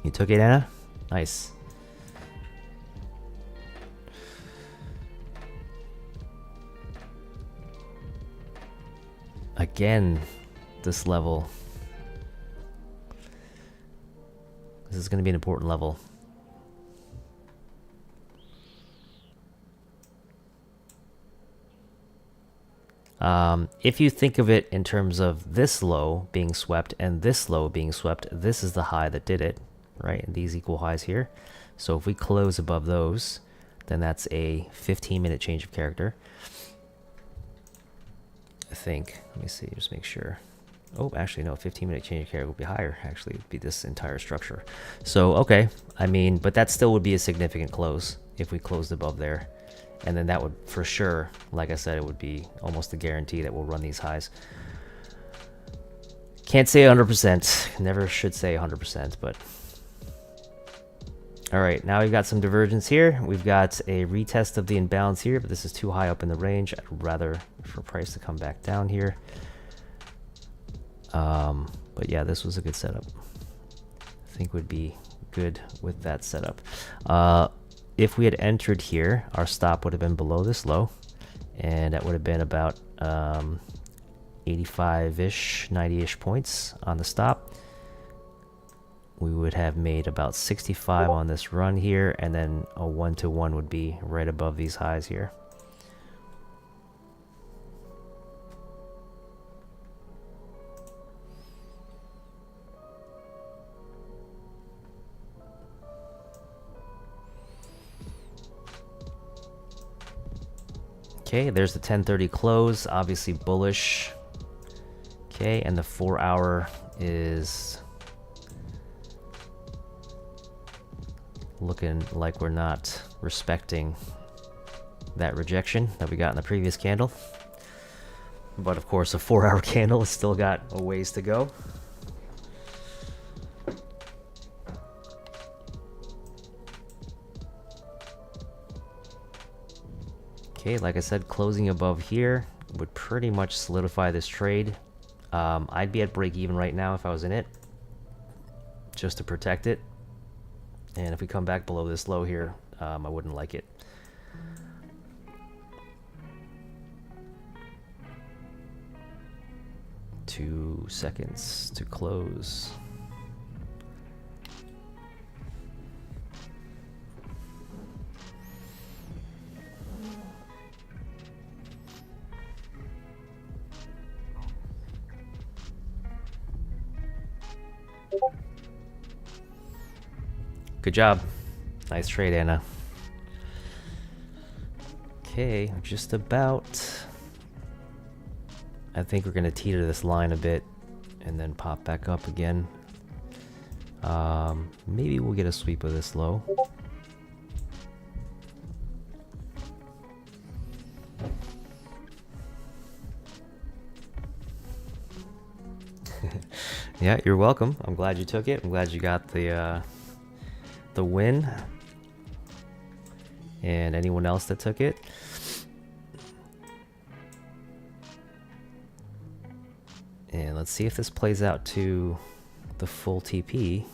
You took it, Anna? Nice. Again, this level. This is going to be an important level. If you think of it in terms of this low being swept and this low being swept, this is the high that did it, right? And these equal highs here. So if we close above those, then that's a 15-minute change of character. I think. Let me see, just make sure. Oh, actually, no, 15-minute change of carry would be higher. Actually, it would be this entire structure. So, okay. I mean, but that still would be a significant close if we closed above there. And then that would, for sure, like I said, it would be almost a guarantee that we'll run these highs. Can't say 100%. Never should say 100%, but... All right, now we've got some divergence here. We've got a retest of the imbalance here, but this is too high up in the range. I'd rather for price to come back down here. But yeah, this was a good setup. I think would be good with that setup. If we had entered here, our stop would have been below this low, and that would have been about 85-ish, 90-ish points on the stop. We would have made about 65 on this run here, and then a 1-to-1 would be right above these highs here. Okay, there's the 10:30 close, obviously bullish. Okay, and the 4-hour is looking like we're not respecting that rejection that we got in the previous candle. But of course, a 4-hour candle has still got a ways to go. Okay, like I said, closing above here would pretty much solidify this trade. I'd be at break even right now if I was in it, just to protect it. And if we come back below this low here, I wouldn't like it. Two seconds to close. Good job. Nice trade, Anna. Okay, just about. I think we're gonna teeter this line a bit and then pop back up again. Maybe we'll get a sweep of this low. Yeah, you're welcome. I'm glad you took it. I'm glad you got the win. And anyone else that took it. And let's see if this plays out to the full TP.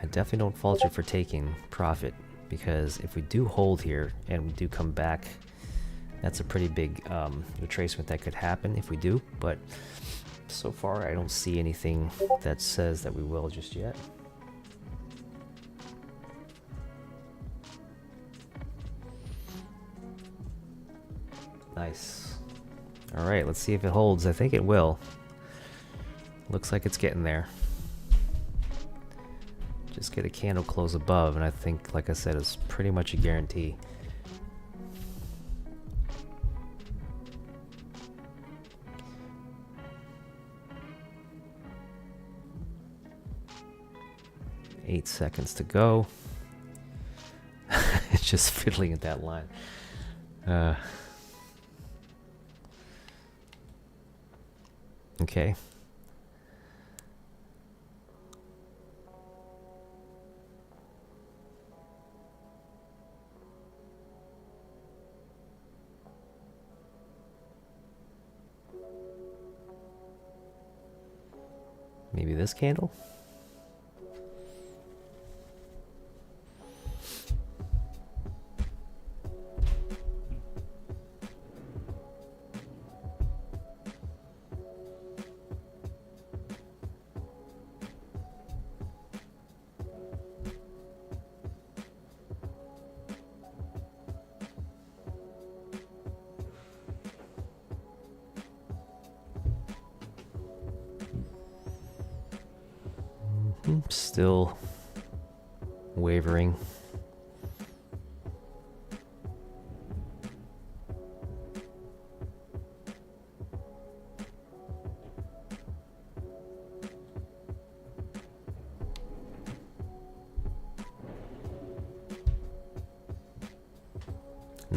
I definitely don't fault you for taking profit, because if we do hold here and we do come back, that's a pretty big retracement that could happen if we do. But so far, I don't see anything that says that we will just yet. Nice. All right, let's see if it holds. I think it will. Looks like it's getting there. Just get a candle close above, and I think, like I said, it's pretty much a guarantee. Eight seconds to go. It's just fiddling at that line. Okay. Maybe this candle? Still wavering.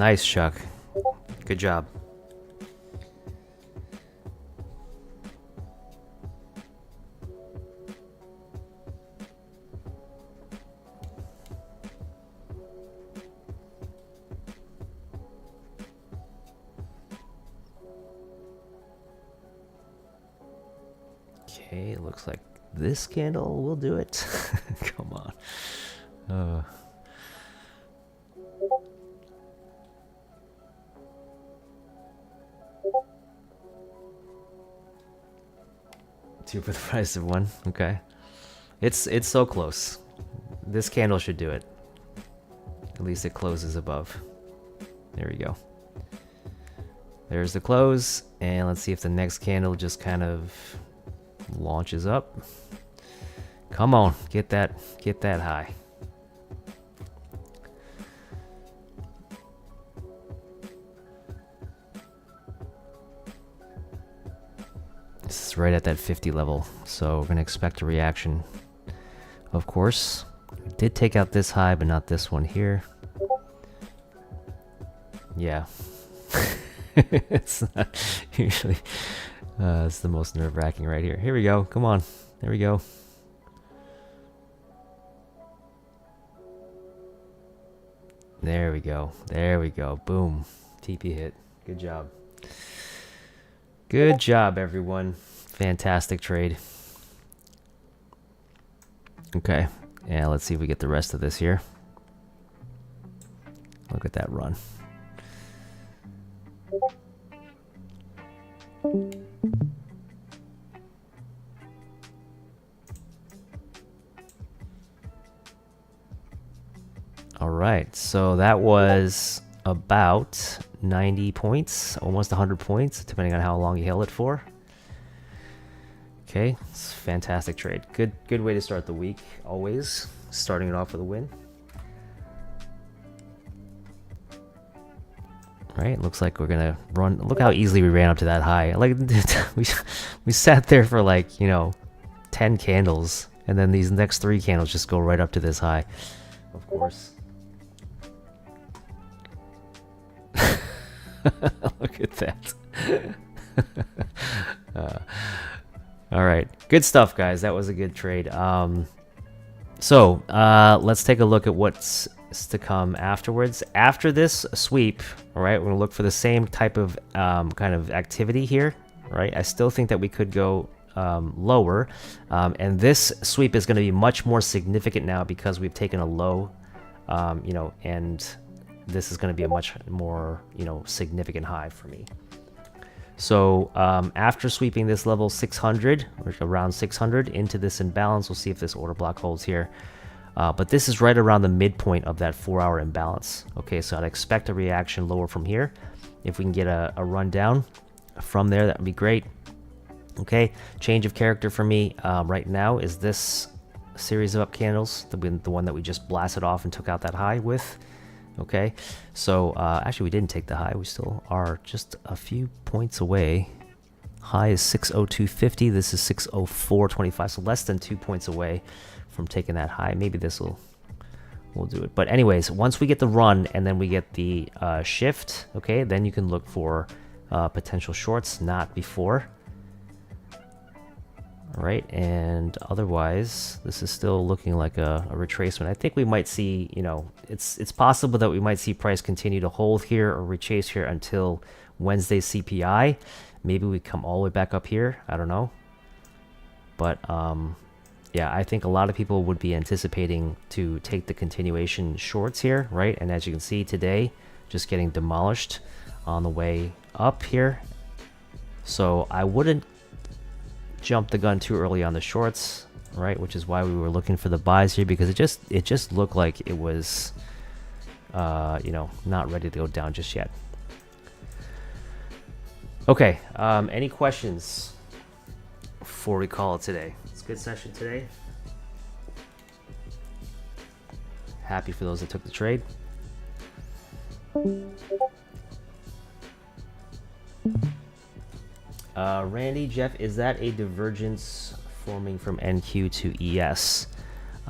Nice, Chuck. Good job. Okay, it looks like this candle will do it. Come on. Two for the price of one. Okay. It's so close. This candle should do it. At least it closes above. There we go. There's the close, and let's see if the next candle just kind of launches up. Come on, get that high. This is right at that 50 level, so we're gonna expect a reaction. Of course, we did take out this high, but not this one here. Yeah. It's not usually it's the most nerve-wracking right here. Here we go. Come on. There we go. There we go. There we go. Boom. TP hit. Good job. Good job, everyone. Fantastic trade. Okay. Yeah, let's see if we get the rest of this here. Look at that run. All right, so that was about 90 points, almost 100 points, depending on how long you held it for. Okay, it's a fantastic trade. Good way to start the week, always starting it off with a win. Right, looks like we're gonna run. Look how easily we ran up to that high. Like we sat there for like, you know, 10 candles, and then these next 3 candles just go right up to this high. Of course. Look at that. All right, good stuff, guys. That was a good trade. So let's take a look at what's to come afterwards. After this sweep, all right, we're gonna look for the same type of kind of activity here, right? I still think that we could go lower, and this sweep is going to be much more significant now because we've taken a low, you know, and this is going to be a much more, you know, significant high for me. So after sweeping this level 600 or around 600 into this imbalance, we'll see if this order block holds here. But this is right around the midpoint of that 4-hour imbalance. Okay, so I'd expect a reaction lower from here. If we can get a run down from there, that would be great. Okay, change of character for me right now is this series of up candles, the one that we just blasted off and took out that high with. Okay, so actually we didn't take the high. We still are just a few points away. High is 602.50. This is 604.25, so less than 2 points away from taking that high. Maybe this will do it. But anyways, once we get the run and then we get the shift, okay, then you can look for potential shorts, not before. All right, and otherwise, this is still looking like a retracement. I think we might see, you know, it's possible that we might see price continue to hold here or retrace here until Wednesday's CPI. Maybe we come all the way back up here. I don't know. But yeah, I think a lot of people would be anticipating to take the continuation shorts here, right? And as you can see today, just getting demolished on the way up here. So I wouldn't jump the gun too early on the shorts, right? Which is why we were looking for the buys here, because it just looked like it was, you know, not ready to go down just yet. Okay, any questions before we call it today? It's a good session today. Happy for those that took the trade. Randy, Jeff, is that a divergence forming from NQ to ES?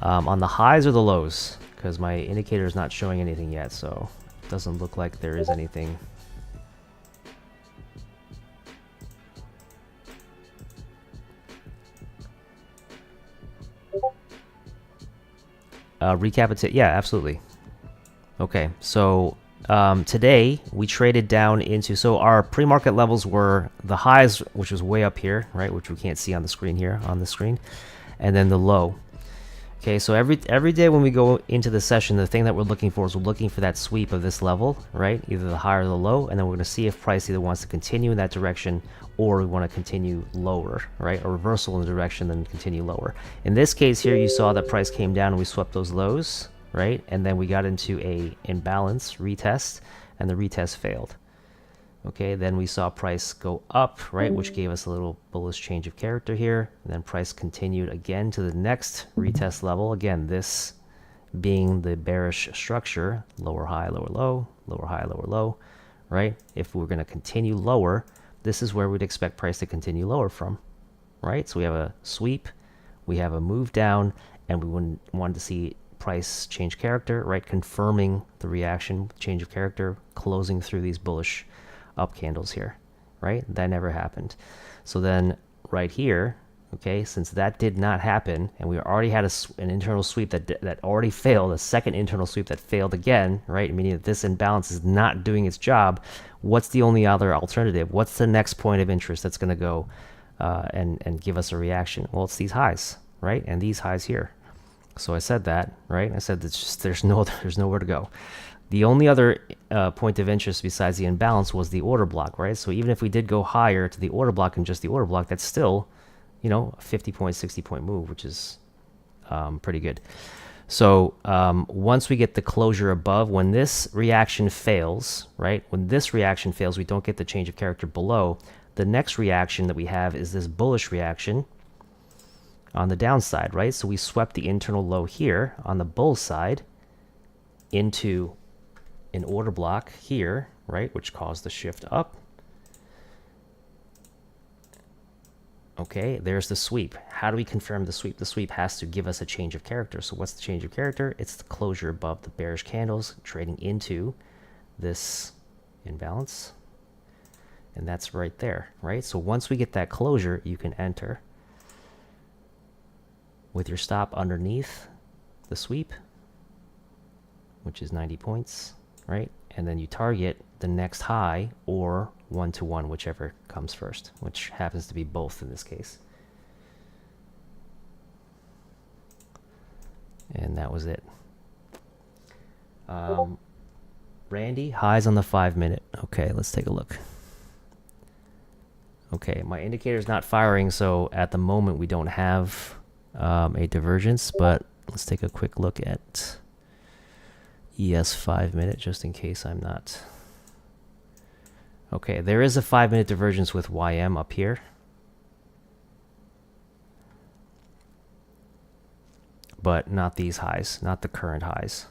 On the highs or the lows? Because my indicator is not showing anything yet, so Doesn't look like there is anything. Recapitate. Yeah, absolutely. Okay, so today we traded down into, so our pre-market levels were the highs, which was way up here, right, which we can't see on the screen here, on the screen, and then the low. Okay, so every day when we go into the session, the thing that we're looking for is we're looking for that sweep of this level, right, either the high or the low, and then we're going to see if price either wants to continue in that direction or we want to continue lower, right, a reversal in the direction then continue lower. In this case here, you saw that price came down and we swept those lows, right, and then we got into a imbalance retest, and the retest failed. Okay, then we saw price go up, right, which gave us a little bullish change of character here. And then price continued again to the next retest level. Again, this being the bearish structure, lower high, lower low, lower high, lower low, right? If we're going to continue lower, this is where we'd expect price to continue lower from, right? So we have a sweep, we have a move down, and we wanted to see price change character, right? Confirming the reaction, change of character, closing through these bullish up candles here, right? That never happened. So then right here, okay, since that did not happen, and we already had an internal sweep that already failed, a second internal sweep that failed again, right? Meaning that this imbalance is not doing its job. What's the only other alternative? What's the next point of interest that's going to go and give us a reaction? Well, it's these highs, right? And these highs here. So I said that, right? I said that there's nowhere to go. The only other point of interest besides the imbalance was the order block, right? So even if we did go higher to the order block and just the order block, that's still, you know, a 50-point, 60-point move, which is pretty good. So once we get the closure above, when this reaction fails, right? When this reaction fails, we don't get the change of character below. The next reaction that we have is this bullish reaction on the downside, right? So we swept the internal low here on the bull side into an order block here, right, which caused the shift up. Okay, there's the sweep. How do we confirm the sweep? The sweep has to give us a change of character. So what's the change of character? It's the closure above the bearish candles, trading into this imbalance. And that's right there, right? So once we get that closure, you can enter with your stop underneath the sweep, which is 90 points. Right? And then you target the next high or 1-to-1, whichever comes first, which happens to be both in this case. And that was it. Randy, highs on the 5-minute. Okay, let's take a look. Okay, my indicator's not firing, so at the moment we don't have a divergence, but let's take a quick look at ES 5-minute, just in case I'm not. Okay, there is a 5-minute divergence with YM up here. But not these highs, not the current highs.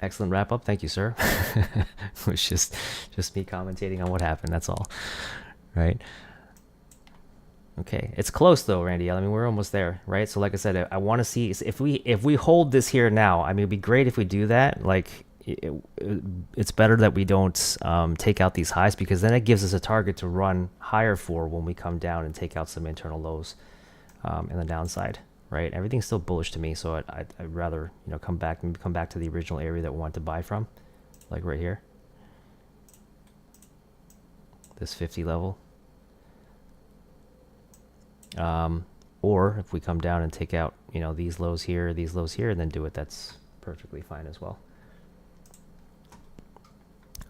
Excellent wrap up. Thank you, sir. It was just me commentating on what happened. That's all. Right? Okay, it's close though, Randy. I mean, we're almost there, right? So like I said, I want to see if we hold this here now. I mean, it'd be great if we do that. Like, it's better that we don't take out these highs, because then it gives us a target to run higher for when we come down and take out some internal lows in the downside, right? Everything's still bullish to me, so I'd rather, you know, come back to the original area that we want to buy from, like right here, this 50 level. Or if we come down and take out, you know, these lows here, and then do it, that's perfectly fine as well.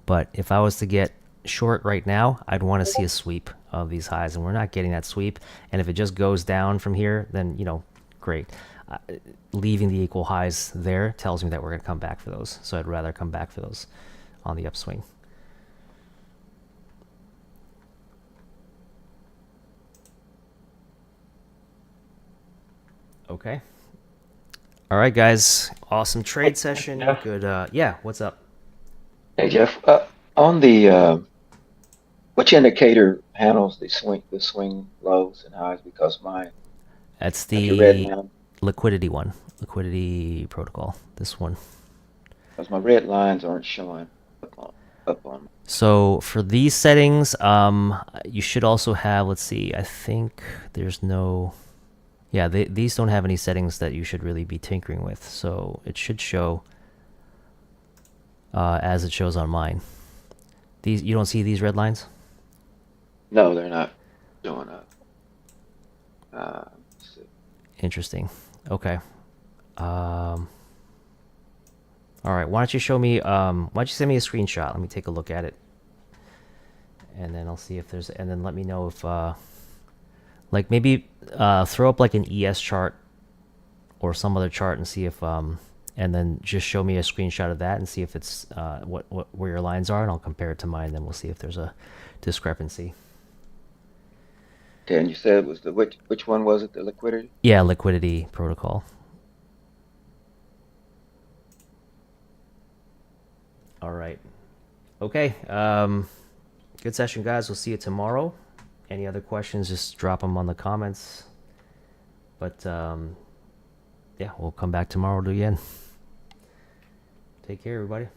But if I was to get short right now, I'd want to see a sweep of these highs, and we're not getting that sweep. And if it just goes down from here, then, you know, great. Leaving the equal highs there tells me that we're going to come back for those. So I'd rather come back for those on the upswing. Okay. All right, guys. Awesome trade session. Jeff. Good. Yeah. What's up? Hey Jeff, on the which indicator handles the swing lows and highs? Because my That's Like your red the line. liquidity one, liquidity protocol. This one. Because my red lines aren't showing up on. So for these settings, you should also have, let's see, I think there's no, yeah, these don't have any settings that you should really be tinkering with. So it should show as it shows on mine. These, you don't see these red lines? No, they're not showing up. Let's see. Interesting. Okay. All right. Why don't you show me? Why don't you send me a screenshot? Let me take a look at it, and then I'll see if there's. And then let me know if, like maybe, throw up like an ES chart or some other chart and see if, and then just show me a screenshot of that and see if it's what where your lines are, and I'll compare it to mine. Then we'll see if there's a discrepancy. Okay, and you said it was the which one was it? The liquidity? Yeah, liquidity protocol. All right. Okay. Good session, guys. We'll see you tomorrow. Any other questions, just drop them on the comments. But yeah, we'll come back tomorrow to do it again. Take care, everybody.